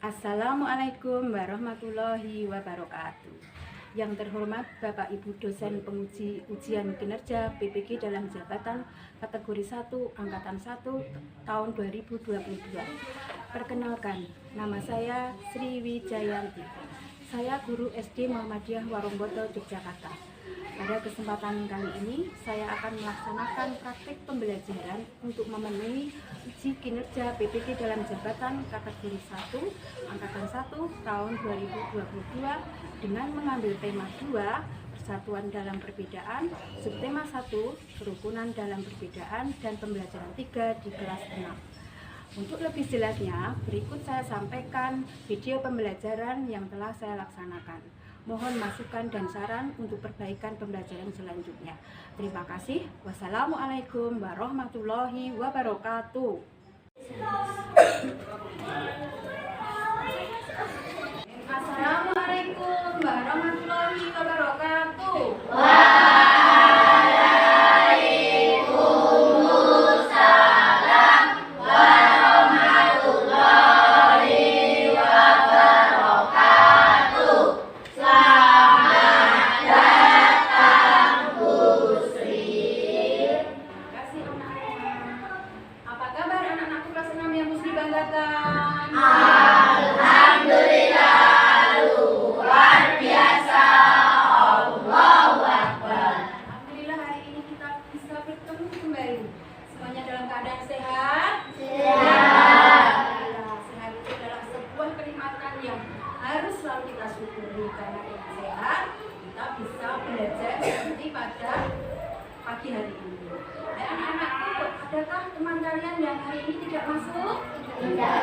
Assalamualaikum warahmatullahi wabarakatuh. Yang terhormat Bapak Ibu dosen penguji ujian kinerja PPG dalam jabatan kategori 1 angkatan 1 tahun 2022. Perkenalkan, nama saya Sri Wijayanti. Saya guru SD Muhammadiyah Warungboto, Yogyakarta. Pada kesempatan kali ini, saya akan melaksanakan praktik pembelajaran untuk memenuhi uji kinerja PPG dalam jabatan kategori 1, angkatan 1, tahun 2022 dengan mengambil tema 2, persatuan dalam perbedaan, subtema 1, kerukunan dalam perbedaan, dan pembelajaran 3 di kelas 6. Untuk lebih jelasnya, berikut saya sampaikan video pembelajaran yang telah saya laksanakan. Mohon masukan dan saran untuk perbaikan pembelajaran selanjutnya. Terima kasih. Wassalamualaikum warahmatullahi wabarakatuh. Assalamualaikum warahmatullahi wabarakatuh. Alhamdulillah, luar biasa. Allahu Akbar. Alhamdulillah, hari ini kita bisa bertemu kembali. Semuanya dalam keadaan sehat? Sehat. Sehat itu adalah sebuah kenikmatan yang harus selalu kita syukuri, karena dengan sehat kita bisa belajar seperti pada pagi hari ini. Anak-anakku, adakah teman kalian yang hari ini tidak masuk? Tidak.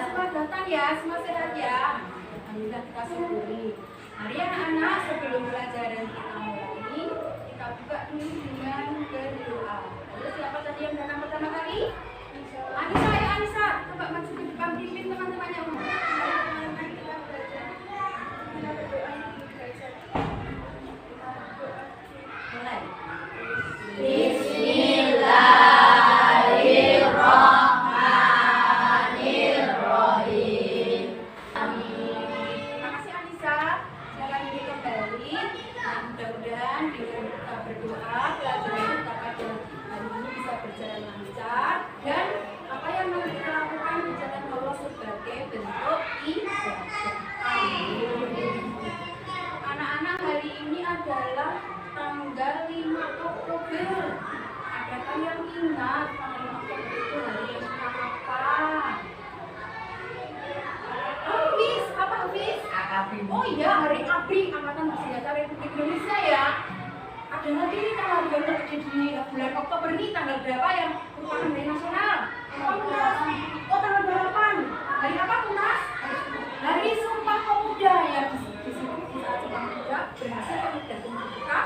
Semua datang ya, semua sehat ya. Alhamdulillah, kita syukuri. Mari anak-anak, sebelum pelajaran kita mulai, kita buka dulu dengan berdoa. Lalu siapa tadi yang datang pertama kali? Anissa ya, Anissa. Coba maju ke depan, pimpin teman-temannya. Teman-teman kita belajar. Kita berdoa sebelum belajar. Mulai. Bismillahirrahmanirrahim. Terima kasih Anissa. Silakan duduk kembali. Nah, mudah-mudahan dengan kita berdoa, pelajaran kita pada hari ini bisa berjalan lancar, dan apa yang mau kita lakukan di jalan Allah sebagai bentuk ibadah. Amin. Anak-anak, hari ini adalah tanggal 5 Oktober. Adakah yang ingat tanggal 5 Oktober itu hari yang apa? Hafiz, apa Hafiz? Oh iya, hari ABRI, Angkatan Bersenjata Republik Indonesia ya. Ada lagi nih tanggal baru ada di bulan Oktober ini, tanggal berapa yang merupakan hari nasional? Apa Tunas? Oh, tanggal 8. Hari apa Tunas? Hari Sumpah Pemuda ya. Di situ kita Sumpah Pemuda berhasil pemuda kita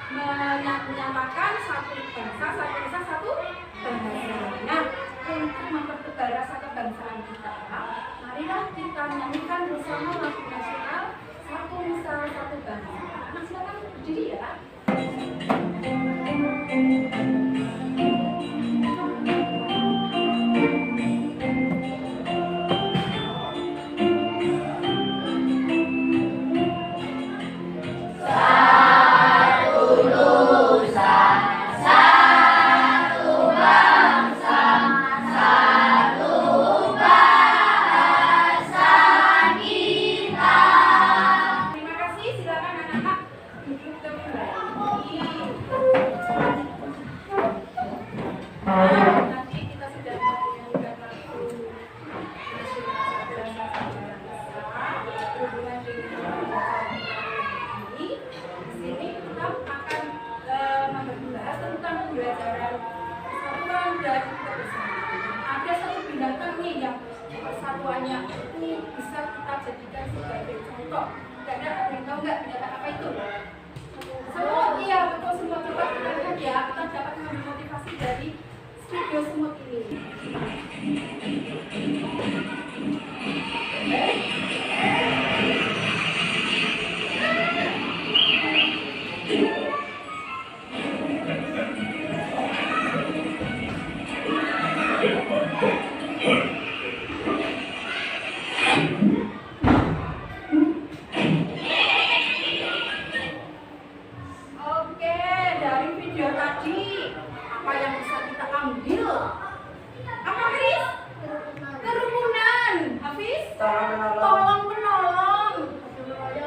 menyatakan satu bangsa, satu nusa, satu bangsa. Nah, untuk mempertebar rasa kebangsaan kita, marilah kita menyanyikan bersama lagu nasional Satu Nusa Satu Bangsa. Nah, silakan berdiri ya. Terima kasih, silakan anak-anak duduk kembali. Nanti kita sudah menyanyikan lagu nasional berhubungan dengan ini. Di sini kita akan membahas tentang pembelajaran persatuan dan kebersamaan. Ada satu binatang nih yang persatuannya itu bisa kita jadikan sebagai contoh. Ada yang tahu nggak binatang apa itu? Semut, iya betul, semut. Coba kita lihat ya, kita dapat mengambil motivasi dari studio semut ini. Tolong menolong,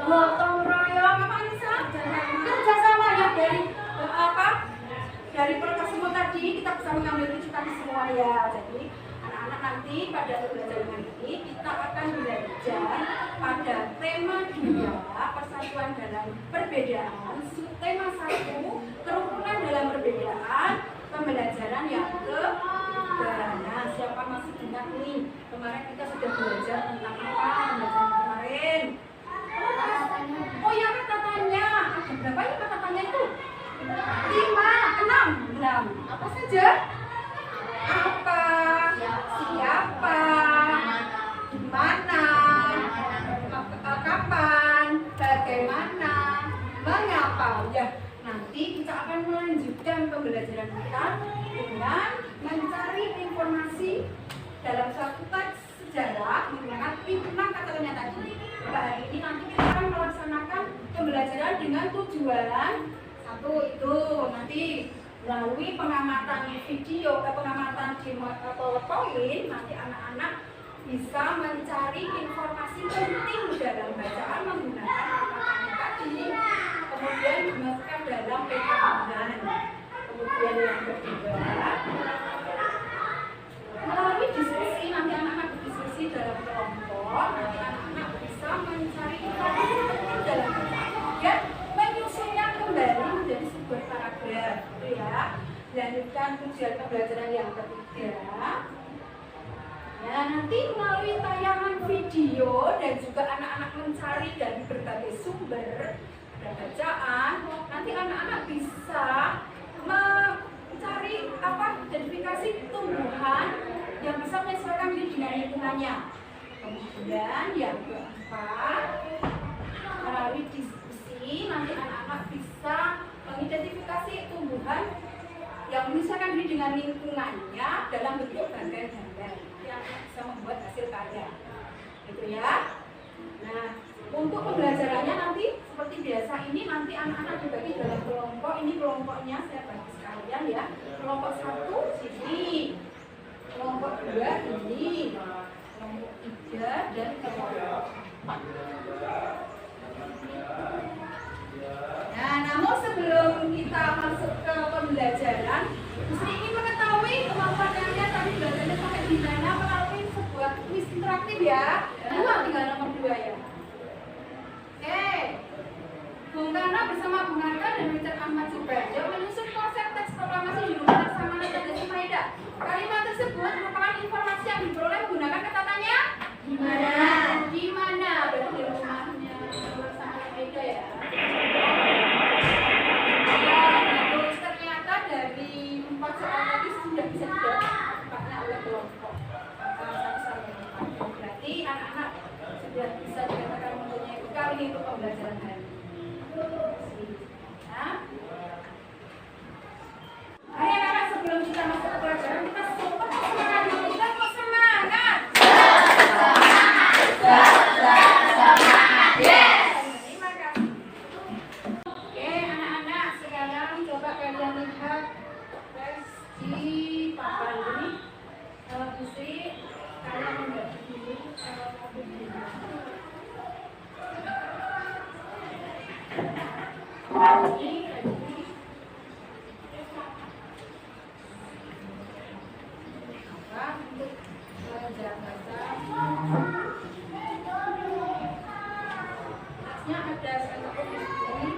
gotong royong, apa Anissa? Kerjasama ya dari semua tadi kita bisa mengambil rujukan semua ya. Jadi anak-anak nanti pada pembelajaran ini kita akan belajar pada tema 2 persatuan dalam perbedaan, tema 1 kerukunan dalam perbedaan, pembelajaran yang ke-3. Nah, siapa masih ingat nih kemarin kita sudah belajar tentang apa pembelajaran kemarin? Oh ya, kata-katanya ada berapa ya kata-katanya itu? 5, 6. Apa saja? Apa, siapa, dimana, kapan, bagaimana, mengapa. Ya, nanti kita akan melanjutkan pembelajaran kita dengan mencari informasi dalam suatu teks sejarah menggunakan 5 kata-katanya tadi. Hari ini nanti kita akan melaksanakan pembelajaran dengan tujuan 1 itu nanti melalui pengamatan video atau pengamatan di PowerPoint, nanti anak-anak bisa mencari informasi penting dalam bacaan menggunakan kata-kata tadi, kemudian dimasukkan dalam peta harian. Kemudian yang kedua, melalui diskusi, nanti anak-anak berdiskusi dalam kelompok, nanti anak-anak bisa mencari informasi penting dalam bacaan, kemudian menyusunnya kembali menjadi sebuah paragraf, gitu ya. Lanjutkan tujuan pembelajaran yang ketiga. Ya, nanti melalui tayangan video dan juga anak-anak mencari dari berbagai sumber dan bacaan, nanti anak-anak bisa mencari identifikasi tumbuhan yang bisa menyesuaikan diri dengan lingkungannya. Kemudian yang keempat, melalui diskusi nanti anak-anak bisa mengidentifikasi tumbuhan yang menyesuaikan diri dengan lingkungannya dalam bentuk gambar-gambar yang bisa membuat hasil karya, gitu ya. Nah, untuk pembelajarannya nanti seperti biasa ini nanti anak-anak dibagi dalam kelompok. Ini kelompoknya saya bagi sekalian ya. Kelompok 1 sini, kelompok 2 ini, kelompok 3 dan kelompok 4. Nah, namun sebelum kita masuk ke pembelajaran, Sri ingin mengetahui kemampuan kalian tadi belajarnya sampai di mana melalui sebuah kuis interaktif ya. Tinggal nomor 2 ya. Oke, Bung Karno bersama Bung Hatta dan Richard Ahmad Subarjo menyusun konsep teks proklamasi di Rumah Laksamana Tanda Maeda. Kalimat tersebut merupakan informasi yang diperoleh menggunakan kata-katanya di mana? Di mana? Berarti di rumahnya Laksamana Maeda ya. Ternyata dari 4 soal tadi sudah bisa didapatnya oleh kelompok 1 sampai 4. Berarti anak-anak sudah bisa dikatakan mempunyai bekal ini untuk pembelajaran hari ini. Ayo anak-anak, sebelum kita masuk ke pelajaran kita sempat semangat dulu. Kita mau semangat. Semangat. Yes. Terima kasih. Oke anak-anak, sekarang coba kalian lihat tes di papan ini. Bu Sri, kalian membaca dulu untuk belajar bahasa. Teksnya ada satu di sini.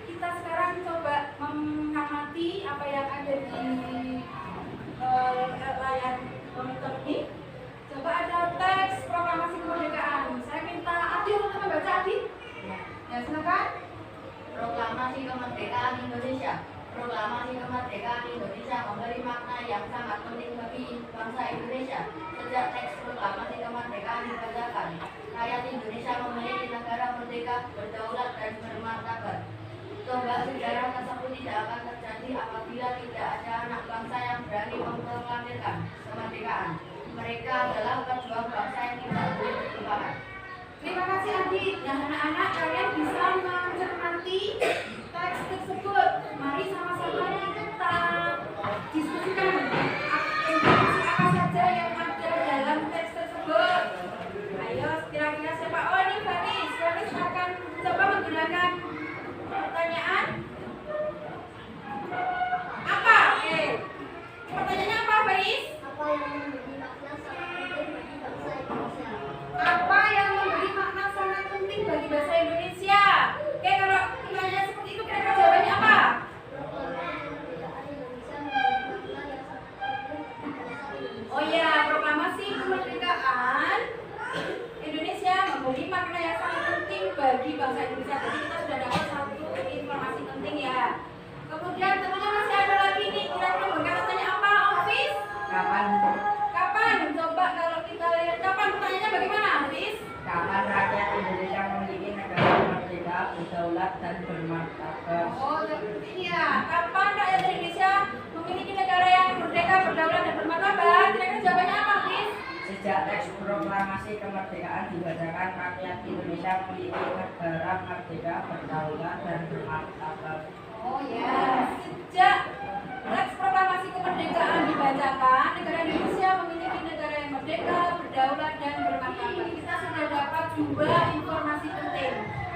Kita sekarang coba mengamati apa yang ada di layar monitor ini. Coba ada teks proklamasi kemerdekaan. Saya minta Adi untuk membaca, Adi. Ya, silakan. Proklamasi kemerdekaan Indonesia. Proklamasi kemerdekaan Indonesia memberi makna yang sangat penting bagi bangsa Indonesia. Sejak teks proklamasi kemerdekaan dibacakan, rakyat Indonesia memiliki negara merdeka, berdaulat dan bermartabat. Tonggak sejarah tersebut tidak akan terjadi apabila tidak ada anak bangsa yang berani memproklamirkan kemerdekaan. Mereka adalah pejuang bangsa yang tidak boleh terlupakan. Terima kasih Adi. Nah anak-anak, kalian bisa mencermati teks tersebut. Mari sama-sama kita Sejak teks proklamasi kemerdekaan dibacakan, rakyat Indonesia memiliki negara merdeka, berdaulat, dan bermartabat. Oh ya, sejak teks proklamasi kemerdekaan dibacakan, negara Indonesia memiliki negara yang merdeka, berdaulat, dan bermartabat. Kita sudah dapat dua informasi penting.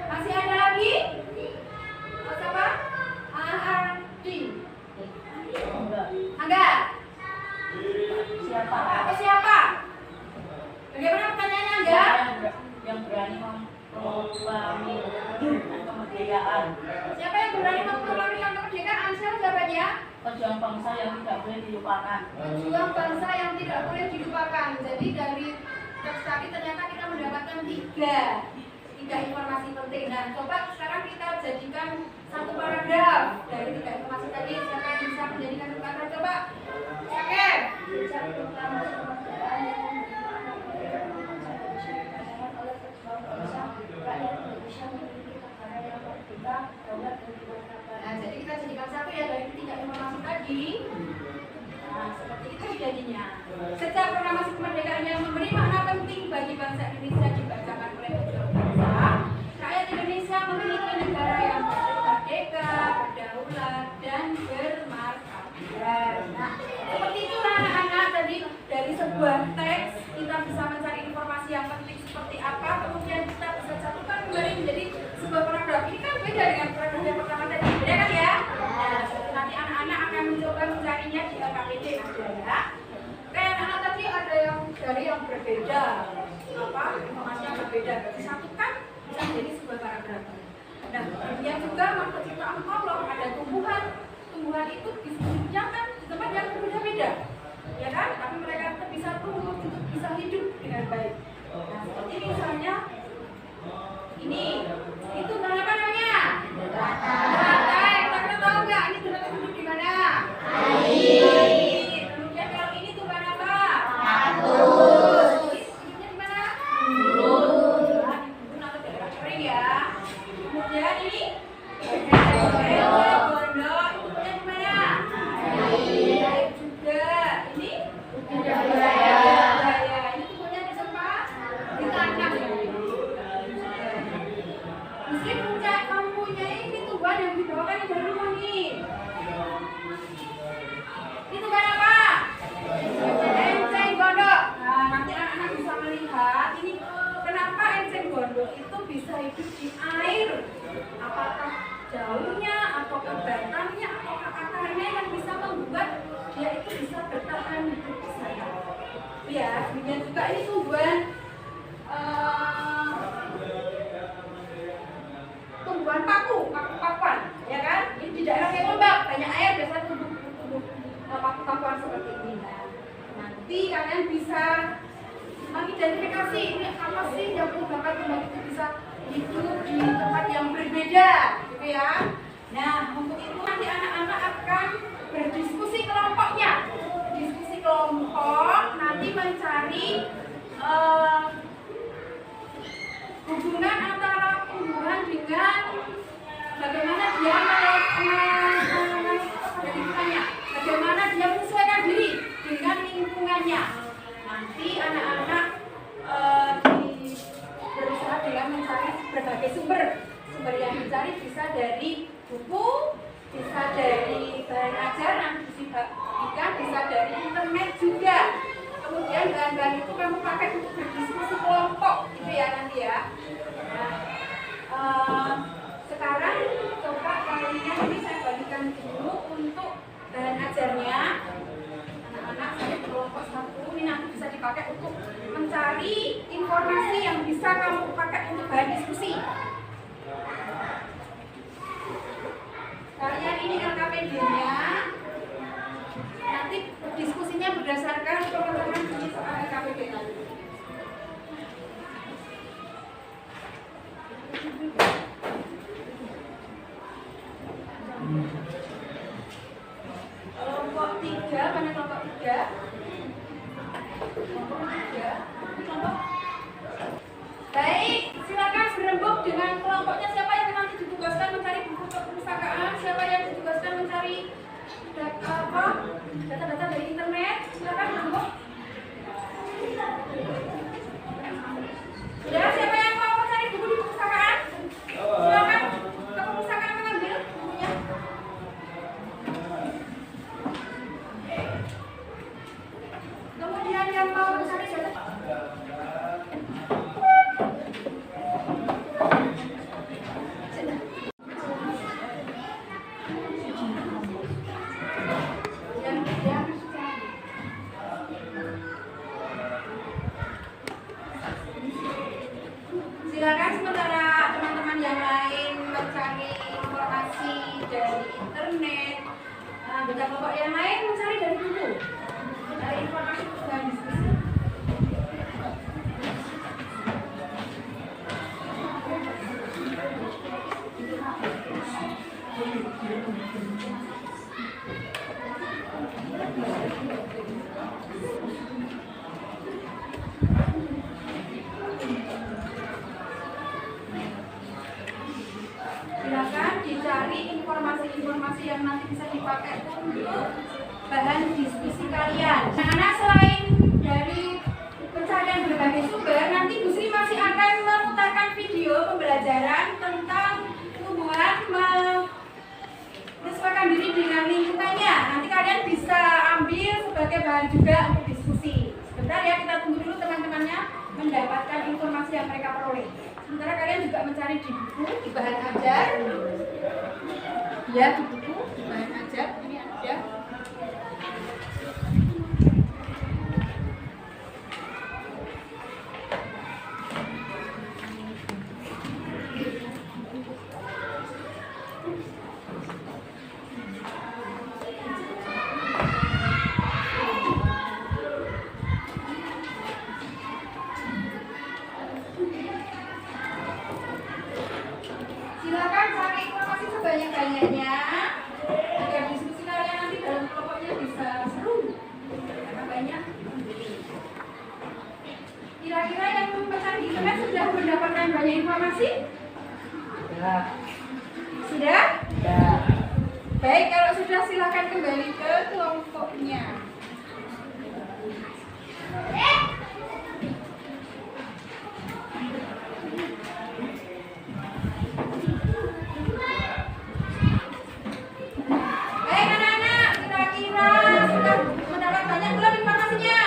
Masih ada lagi? Mas apa? Ardi. Angga. Siapa? Atau siapa? Bagaimana pertanyaannya, Angga? Yang berani memproklamasikan kemerdekaan. Siapa yang berani memproklamasikan kemerdekaan? Siapa jawabannya? Pejuang bangsa yang tidak boleh dilupakan. Pejuang bangsa yang tidak boleh dilupakan. Jadi dari teks tadi ternyata kita mendapatkan tiga informasi penting. Nah, coba sekarang kita jadikan satu paragraf dari tiga informasi tadi. Siapa yang bisa menjadikan satu paragraf? Coba. Oke. Nah, jadi kita jadikan satu ya dari tiga informasi tadi. Nah, seperti itu jadinya. Sejak proklamasi kemerdekaan yang memberi makna penting bagi bangsa Indonesia dibacakan oleh pejuang bangsa, rakyat Indonesia memiliki negara yang merdeka, berdaulat, dan bermartabat. Nah, seperti itulah anak-anak tadi dari sebuah teks kita bisa mencari informasi yang penting seperti apa, kemudian kita bisa satukan kembali menjadi sebuah paragraf. Ini kan beda dengan paragraf yang pertama tadi, beda kan ya? Nah, nanti anak-anak akan mencoba mencarinya di LKPD ada ya. Kayak anak tadi ada yang dari yang berbeda, apa informasi yang berbeda, disatukan bisa menjadi sebuah paragraf. Nah, yang juga makhluk ciptaan Allah ada tumbuhan itu hidupnya kan di tempat yang berbeda-beda, ya kan? Tapi mereka tetap bisa tumbuh, bisa hidup dengan baik. Nah, seperti misalnya ini, itu apa namanya? Beratai. Kita tahu nggak ini beratai hidup di mana? Air. Kemudian kalau ini tumbuhan apa? Kaktus. Hidupnya di mana? Burung. Nah, di burung atau daerah kering ya. Kemudian ini gondok. Itu punya di mana? Air juga. Ini budaya. Ini tumbuhnya di tempat di tanah. Mesti mempunyai ini tumbuhan yang dibawakan dari rumah nih. Ini tumbuhan apa? Enceng gondok. Nah, nanti anak-anak bisa melihat ini kenapa enceng gondok itu bisa hidup di air. Apakah daunnya, atau batangnya, atau akarnya yang bisa membuat dia itu bisa bertahan hidup di sana. Ya, kemudian juga ini tumbuhan paku-pakuan, ya kan? Ini di daerah yang lembab, banyak air, biasanya tumbuh paku-pakuan seperti ini. Nah, nanti kalian bisa mengidentifikasi ini apa sih yang menyebabkan tumbuhan itu bisa hidup di tempat yang berbeda, gitu ya. Nah, untuk itu nanti anak-anak akan berdiskusi kelompoknya. Diskusi kelompok nanti mencari hubungan antara tumbuhan dengan bagaimana dia bagaimana dia menyesuaikan diri dengan lingkungannya. Nanti anak-anak berusaha dengan mencari berbagai sumber yang dicari bisa dari buku, bisa dari bahan ajaran, bisa dari internet juga. Kemudian bahan-bahan itu kamu pakai untuk berdiskusi kelompok, gitu ya nanti ya. Nah, sekarang coba kalian ini saya bagikan dulu untuk bahan ajarnya. Anak-anak saya kelompok satu ini nanti bisa dipakai untuk mencari informasi yang bisa kamu pakai untuk bahan diskusi. Kalian ini LKPD-nya. Nanti diskusinya berdasarkan teman-teman di soal LKPD tadi. Kelompok 3, mana kelompok 3? Kelompok 3. Kelompok. Baik, silakan berembuk dengan kelompoknya. Siapa yang nanti ditugaskan mencari buku perpustakaan? Siapa yang ditugaskan mencari data-data dari internet? Silakan berembuk. anggota kelompok yang lain mencari dari buku, dari informasi dan diskusi. Silakan dicari informasi-informasi yang nanti bisa dipakai untuk bahan diskusi kalian. Anak-anak, selain dari pencarian berbagai sumber, nanti Bu Sri masih akan memutarkan video pembelajaran tentang tumbuhan menyesuaikan diri dengan lingkungannya. Nanti kalian bisa ambil sebagai bahan juga untuk diskusi. Sebentar ya, kita tunggu dulu teman-temannya mendapatkan informasi yang mereka peroleh. Sementara kalian juga mencari di buku, di bahan ajar. Ya, di buku, di bahan ajar. Ini ada. Silakan cari informasi sebanyak-banyaknya agar diskusi kalian nanti dalam kelompoknya bisa seru karena banyak. Kira-kira yang mencari di internet sudah mendapatkan banyak informasi? Sudah? Baik, kalau sudah silakan kembali ke kelompoknya. Baik anak-anak, kira-kira sudah mendapat banyak belum informasinya?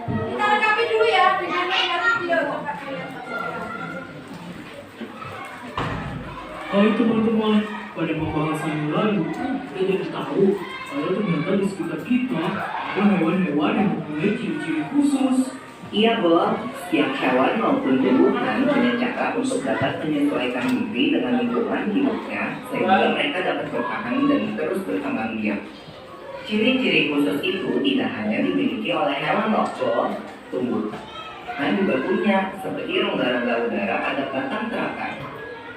Kita lengkapi dulu ya dengan melihat video. Coba kalian saksikan. Hai teman-teman, pada pembahasan yang lalu, kita jadi tahu kalau ternyata di sekitar kita ada hewan-hewan yang mempunyai ciri-ciri khusus. Iya, Bob. Setiap hewan maupun tumbuhan punya cara untuk dapat menyesuaikan diri dengan lingkungan hidupnya sehingga mereka dapat bertahan dan terus berkembang biak. Ciri-ciri khusus itu tidak hanya dimiliki oleh hewan loh, Bob. Tumbuhan juga punya, seperti rongga-rongga udara pada batang teratai.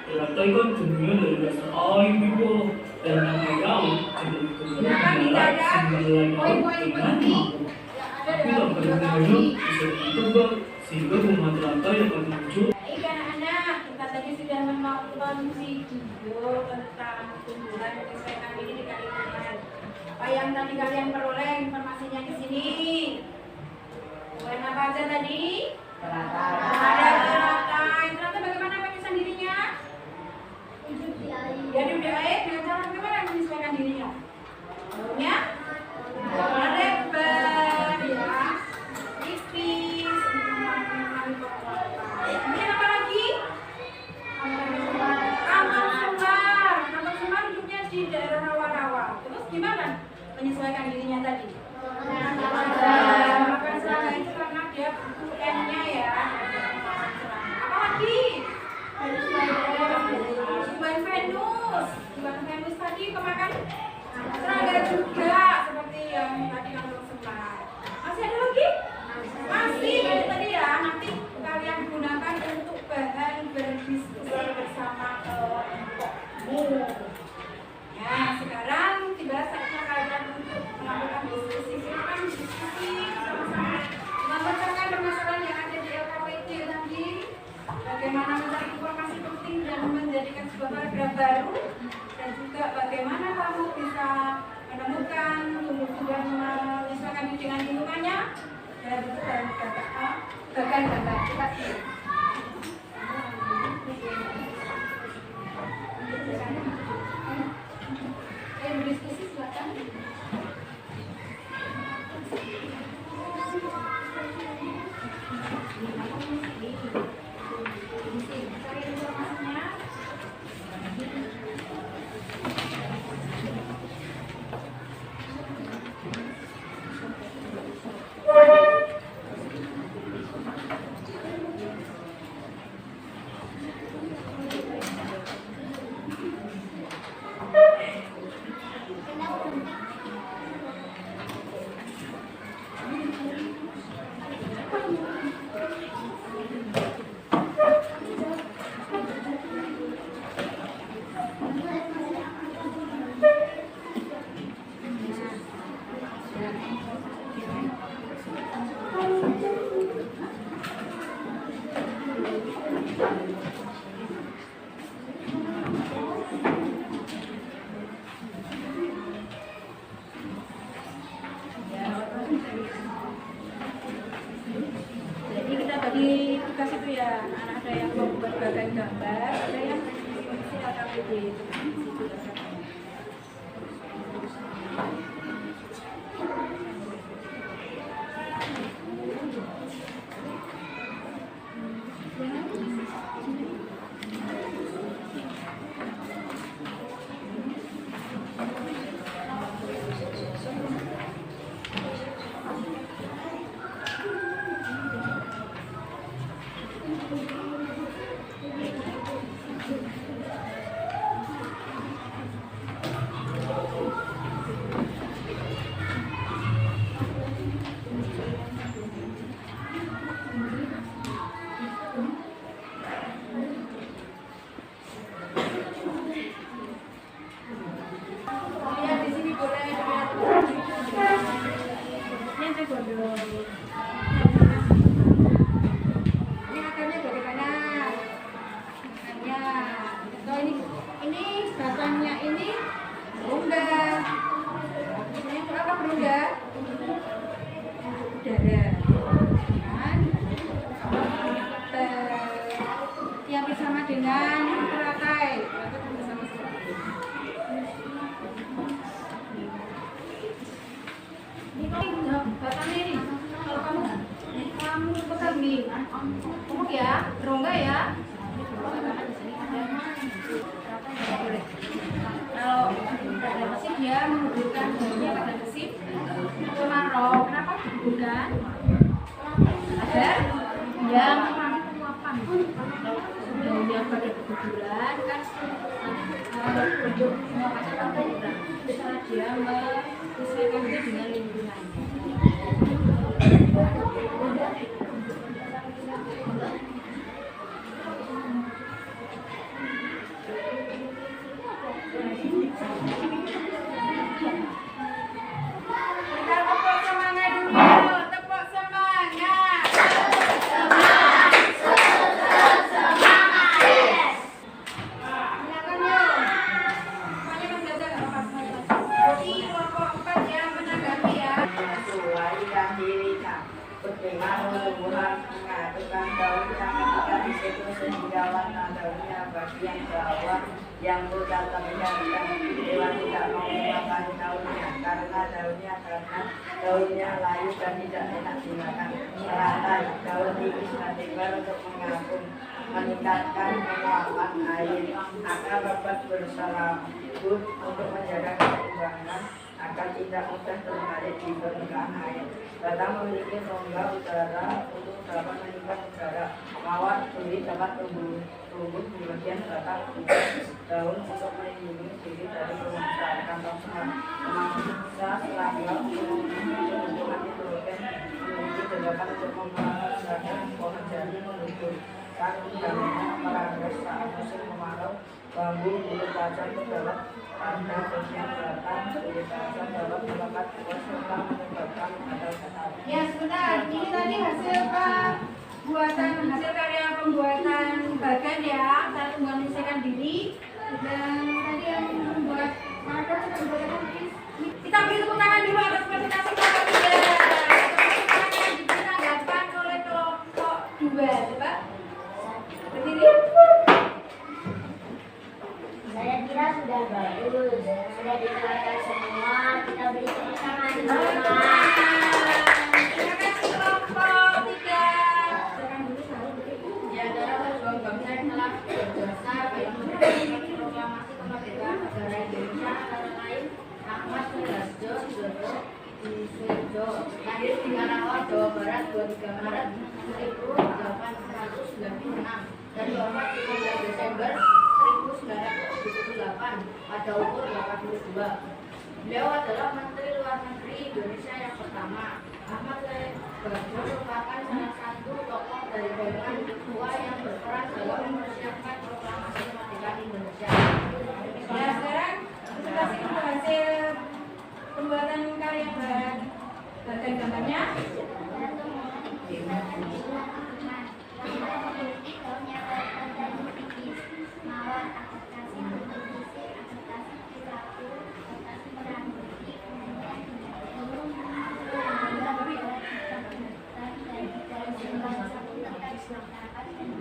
Teratai kan dunia dari dasar air juga, dan namanya daun cenderung Silakan ke dijaga darat sehingga poin-poin dengan penting mampu. yang ada Tidak dalam video banyak tadi. bisa ditebak sehingga bunga teratai akan muncul. Baik anak-anak, kita tadi sudah menonton video tentang tumbuhan menyesuaikan diri dengan lingkungan. Apa yang tadi kalian peroleh informasinya di sini? Tumbuhan apa aja tadi? Ada teratai. Teratai bagaimana penyesuaian dirinya? Dia hidup di air dengan cara bagaimana menyesuaikan dirinya? Daunnya lebar, ya, tipis, kemudian apa lagi? Kantong semar hidupnya di daerah rawa-rawa. Terus gimana menyesuaikan dirinya tadi? Makan serangga itu karena dia UN-nya ya. Apa lagi? Tuban Venus tadi kemakan serangga juga seperti yang tadi kantong semar. Masih ada lagi? Masih banyak tadi ya. Nanti kalian gunakan untuk bahan berdiskusi bersama kelompokmu. Ya, sekarang tiba saatnya kalian untuk melakukan diskusi. Silakan diskusi bersama-sama memecahkan permasalahan yang ada di LKPD tadi. Bagaimana mencari informasi penting dan menjadikan sebuah paragraf baru, dan juga bagaimana kamu bisa menemukan tumbuh-tumbuhan menyesuaikan diri dengan lingkungannya. Dan itu dalam bagian gambar kita sih. Ayo berdiskusi silakan. Cari informasinya. ya. Anak ada yang membuat bagan gambar, ada yang mengisi LKPD. Lihat di sini boleh lihat. Ini saya gondol. Ini akarnya bagaimana? Akarnya. Nah, ini batangnya ini berungga. Ini untuk apa berungga? Udara. Kan? Yang bersama dengan teratai. Bersama seperti ini. Ini batangnya ini. Kalau kamu kambing, umum ya, rongga ya. Kalau pada mesin dia menghubungkan daunnya pada mesin kemarau. Kenapa dihubungkan? Agar yang daunnya pada keguguran kan untuk semua masyarakat bergerak. Misalnya dia menyesuaikan itu dengan lingkungan. Kita tepuk semangat dulu, tepuk semangat. Silakan yuk. Semuanya kan belajar nggak apa-apa. Jadi kelompok 4 yang menanggapi ya. menyesuaikan dirinya berpegang tumbuhan mengaturkan daun yang ketika di situ sehingga warna daunnya bagian bawah yang mudah terlihat dan dewan tidak mau memakan daunnya karena daunnya layu dan tidak enak dimakan. Teratai daun tipis dan lebar untuk mengapung meningkatkan penguapan air. Akar rapat berserabut untuk menjaga keseimbangan agar tidak mudah terbalik di permukaan air. Batang memiliki rongga udara untuk dapat meningkat udara. Mawar duri dapat tumbuh di bagian batang daun untuk melindungi diri dari pemangsa kantong serat. Pemangsa serangga mengumpulkan nitrogen memiliki jebakan untuk memperagakan pohon jati mengumpul. Daunnya merambat saat musim kemarau. Bambu bulu kacang terdapat pada bagian batang. Bulu kacang dapat melekat buah serta menyebabkan gatal-gatal. Ya sebentar, ini tadi hasil karya pembuatan bagan ya. Satu menyelesaikan diri dan tadi yang membuat ada kita beri tepuk tangan dulu atas presentasi kelompok 3. Tepuk tangan diberi tanggapan oleh kelompok 2. Coba berdiri. Saya kira sudah bagus, sudah dijelaskan semua. Kita beri tepuk tangan dulu. Terima kasih kelompok 3. Di antara pejuang bangsa yang telah berjasa bagi memperjuangkan proklamasi kemerdekaan negara Indonesia antara lain Ahmad Sudarjo Sudodo Sudarjo, lahir di Karawang, Jawa Barat 23 Maret 1896 dan wafat 15 Desember 1978 pada umur 82. Beliau adalah Menteri Luar Negeri Indonesia yang pertama. Ahmad Sudarjo merupakan salah satu tokoh dari golongan tua yang berperan dalam mempersiapkan proklamasi kemerdekaan Indonesia. Ya sekarang presentasi hasil pembuatan karya bagan gambarnya. Mawar aplikasi kompetisi, aplikasi perilaku, aplikasi peran dari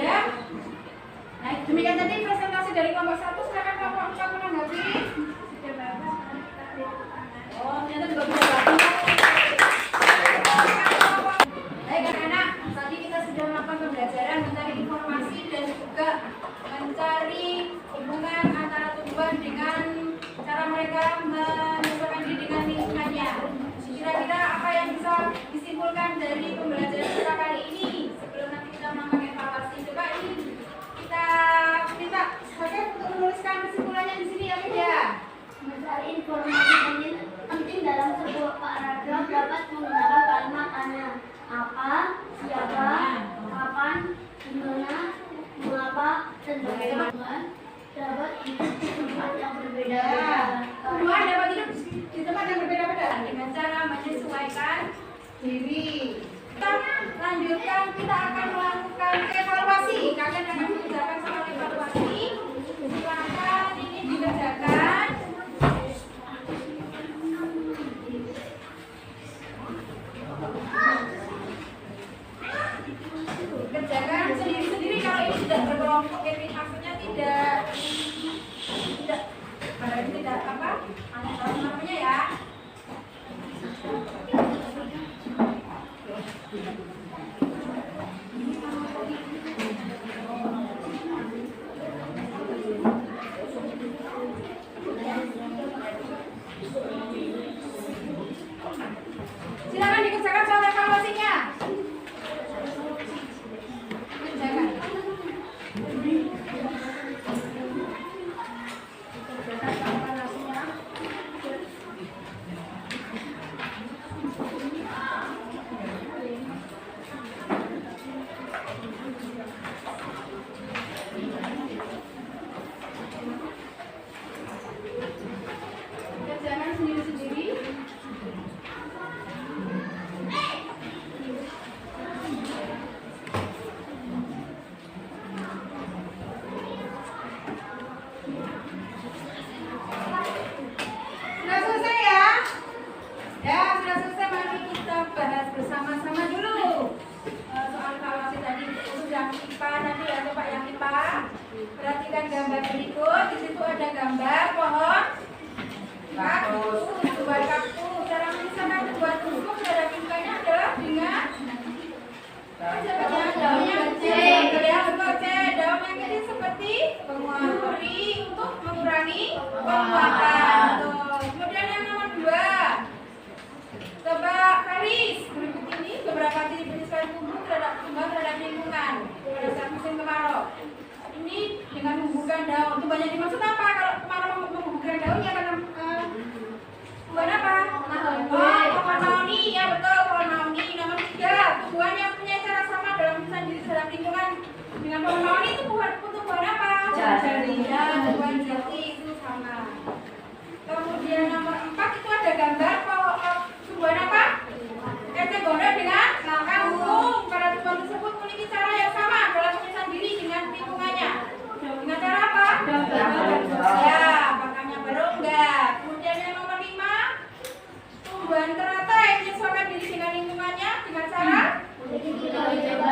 Sudah? Nah, demikian tadi presentasi dari kelompok 1. Silakan kelompok 4 menanggapi. Oh, ternyata juga bisa bagus. Baik anak-anak, tadi kita sudah melakukan pembelajaran mencari informasi dan juga mencari hubungan antara tumbuhan dengan cara mereka menyesuaikan diri dengan lingkungannya. Kira-kira apa yang bisa disimpulkan dari pembelajaran kita kali ini? Sebelum nanti kita melakukan evaluasi, coba ini kita minta Hakim untuk menuliskan kesimpulannya di sini ya, ya. Mencari informasi penting dalam sebuah paragraf dapat menggunakan kalimat tanya. Apa, siapa, kapan, di mana, mengapa, dan bagaimana dapat hidup di tempat yang berbeda-beda. Tumbuhan dapat hidup di tempat yang berbeda-beda dengan cara menyesuaikan diri. Kita lanjutkan, kita akan melakukan evaluasi. Kalian akan mengerjakan soal evaluasi. Silakan ini dikerjakan. Kerjakan sendiri-sendiri kalau ini tidak berkelompok, ini maksudnya tidak apa namanya ya. Silakan dikerjakan soal evaluasinya. Kerjakan. Kerjakan sendiri-sendiri. Sudah selesai ya? Ya, sudah selesai. Mari kita bahas bersama-sama dulu soal evaluasi tadi. Sudah IPA nanti ya, coba yang IPA. Perhatikan gambar berikut. Di situ ada gambar pohon kaktus, buah kaktus. Cara memisahkan buah tumbuh dari tingkahnya adalah dengan daunnya kecil. Ya, betul C. Daun yang kecil seperti penguri untuk mengurangi penguapan. Kemudian yang nomor 2, coba Karis, berikut ini beberapa ciri penyesuaian tumbuh terhadap lingkungan pada saat musim kemarau. Ini dengan membubuhkan daun. Itu banyak dimaksud apa? Kalau kemarau membubuhkan daun ya karena tumbuhan apa? Pohon mauni, ya betul, pohon mauni. Nomor 3, tumbuhan yang punya cara sama dalam menyusun diri terhadap lingkungan dengan pohon mauni itu tumbuhan apa? Jati. Ya, tumbuhan jati itu sama. Kemudian nomor 4 itu ada gambar tumbuhan apa? Eceng gondok dengan kangkung. Pada tumbuhan tersebut memiliki cara yang sama dalam menyusun diri dengan lingkungannya. Dengan cara apa? Ya, pakannya berongga. Kemudian yang nomor 5, tumbuhan teratai menyesuaikan diri dengan lingkungannya dengan cara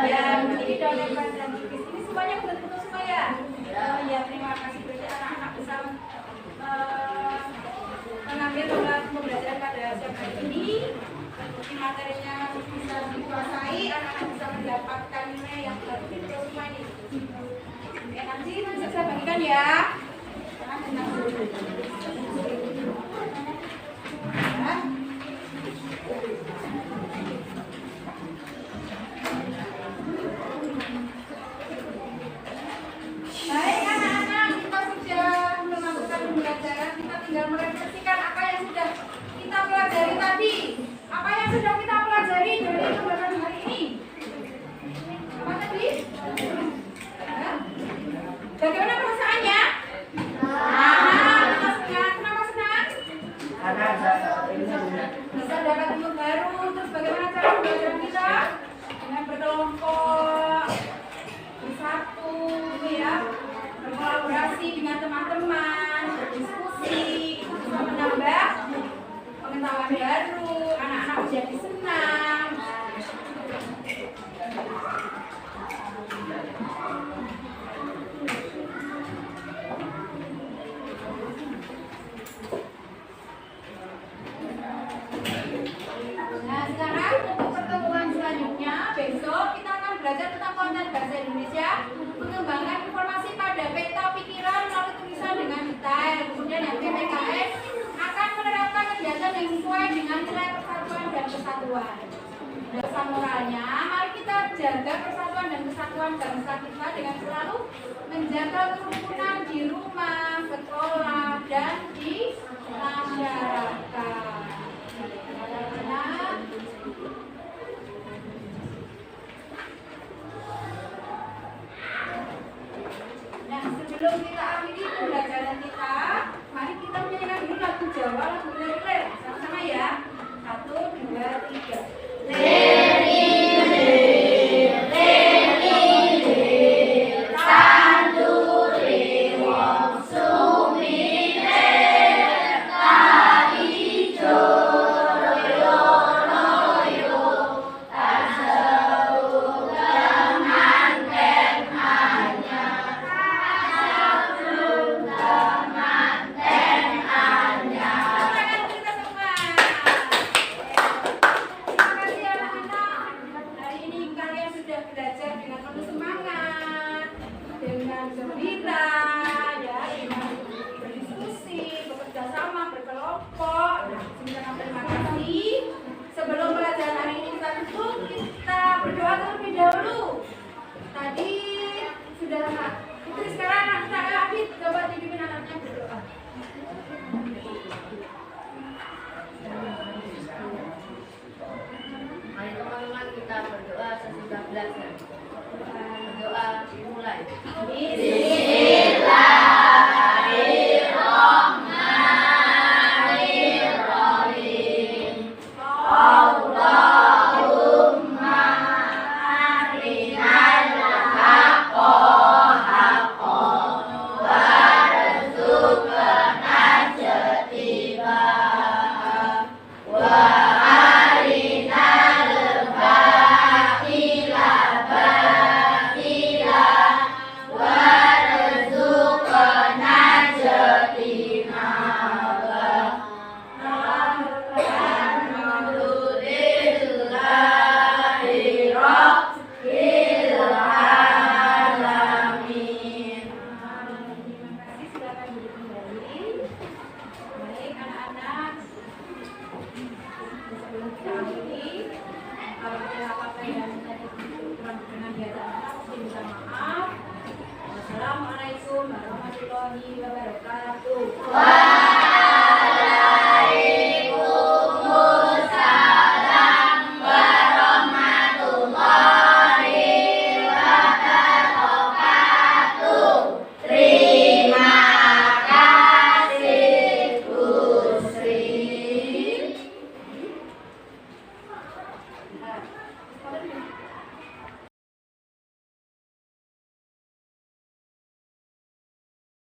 ya, memiliki daun lebar dan tipis. Ini semuanya betul-betul semua ya. Ya, terima kasih. Berarti anak-anak bisa mengambil pembelajaran pada siang hari ini. Materinya bisa dikuasai, anak-anak bisa mendapatkan nilai yang bagus untuk semua ini. Oke, nanti bisa saya bagikan ya. Jangan tenang dulu. Ya. Baik anak-anak, kita sudah melakukan pembelajaran, kita tinggal merefleksikan apa yang sudah kita pelajari tadi. Apa yang sudah kita pelajari dari pembelajaran hari ini? Apa tadi? Ya. Bagaimana perasaannya? Kenapa senang? Bisa dapat ilmu baru. Terus bagaimana cara pembelajaran kita? Dengan berkelompok, bersatu, ya, berkolaborasi dengan teman-teman, berdiskusi, itu bisa menambah pengetahuan baru, anak-anak menjadi senang. kemudian yang PPKS akan menerapkan kegiatan yang sesuai dengan nilai persatuan dan kesatuan. Pesan moralnya, mari kita jaga persatuan dan kesatuan bangsa kita dengan selalu menjaga kerukunan di rumah, sekolah, dan di masyarakat. Nah, sebelum kita akhiri pembelajaran kita, mari kita menyanyikan dulu lagu Jawa, lagu Lele. Sama-sama ya. 1, 2, 3. Mari teman-teman kita berdoa sesudah belajar. Berdoa dimulai. Assalamualaikum warahmatullahi wabarakatuh.